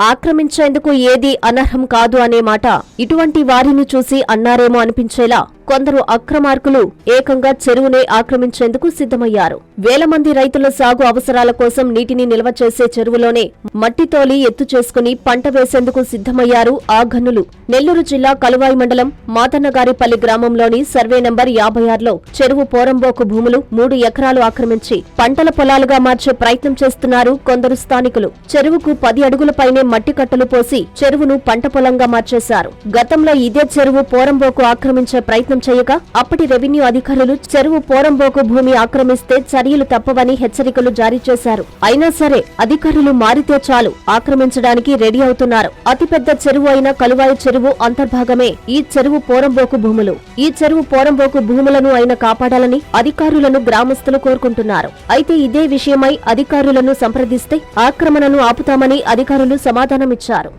ఆక్రమించేందుకు ఏదీ అనర్హం కాదు అనే మాట ఇటువంటి వారిని చూసి అన్నారేమో అనిపించేలా కొందరు అక్రమార్కులు ఏకంగా చెరువునే ఆక్రమించేందుకు సిద్ధమయ్యారు. వేల మంది రైతుల సాగు అవసరాల కోసం నీటిని నిల్వ చేసే చెరువులోనే మట్టి తోలి ఎత్తు చేసుకుని పంట వేసేందుకు సిద్ధమయ్యారు ఆ ఘనులు. నెల్లూరు జిల్లా కలువాయి మండలం మాతన్నగారిపల్లి గ్రామంలోని సర్వే నంబర్ 56లో చెరువు పోరంబోకు భూములు 3 ఎకరాలు ఆక్రమించి పంటల పొలాలుగా మార్చే ప్రయత్నం చేస్తున్నారు కొందరు స్థానికులు. చెరువుకు 10 అడుగుల పైనే మట్టి కట్టలు పోసి చెరువును పంట పొలంగా మార్చేశారు. గతంలో ఇదే చెరువు పోరంబోకు ఆక్రమించే ప్రయత్నం చేయగా అప్పటి రెవెన్యూ అధికారులు చెరువు పోరంబోకు భూమి ఆక్రమిస్తే చర్యలు తప్పవని హెచ్చరికలు జారీ చేశారు. అయినా సరే అధికారులు మారితే చాలు ఆక్రమించడానికి రెడీ అవుతున్నారు. అతిపెద్ద చెరువు అయిన కలువాయి చెరువు అంతర్భాగమే ఈ చెరువు పోరంబోకు భూములు. ఈ చెరువు పోరంబోకు భూములను అయినా కాపాడాలని అధికారులను గ్రామస్తులు కోరుకుంటున్నారు. అయితే ఇదే విషయమై అధికారులను సంప్రదిస్తే ఆక్రమణను ఆపుతామని అధికారులు సమాధానమిచ్చారు.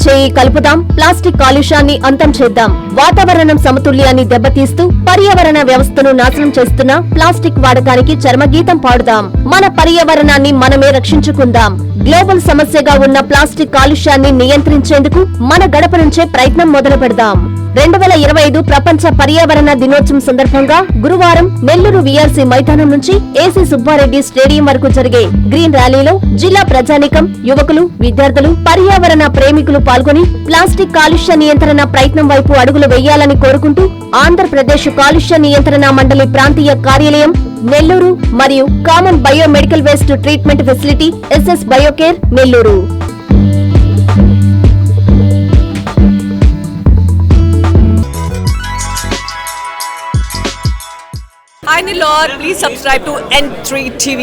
చేయి కలుపుదాం, ప్లాస్టిక్ కాలుష్యాన్ని అంతం చేద్దాం. వాతావరణం సమతుల్యాన్ని దెబ్బతీస్తూ పర్యావరణ వ్యవస్థను నాశనం చేస్తున్న ప్లాస్టిక్ వాడకానికి చర్మగీతం పాడుదాం. మన పర్యావరణాన్ని మనమే రక్షించుకుందాం. గ్లోబల్ సమస్యగా ఉన్న ప్లాస్టిక్ కాలుష్యాన్ని నియంత్రించేందుకు మన గడప నుంచే ప్రయత్నం మొదలు పెడదాం. 2025 ప్రపంచ పర్యావరణ దినోత్సవం సందర్భంగా గురువారం నెల్లూరు వీఆర్సీ మైదానం నుంచి ఏసీ సుబ్బారెడ్డి స్టేడియం వరకు జరిగే గ్రీన్ ర్యాలీలో జిల్లా ప్రజానీకం, యువకులు, విద్యార్థులు, పర్యావరణ ప్రేమికులు పాల్గొని ప్లాస్టిక్ కాలుష్య నియంత్రణ ప్రయత్నం వైపు అడుగులు వేయాలని కోరుకుంటూ ఆంధ్రప్రదేశ్ కాలుష్య నియంత్రణ మండలి ప్రాంతీయ కార్యాలయం నెల్లూరు మరియు common biomedical waste treatment facility SS biocare Nellore. Hi Nilor, please subscribe to N3 TV.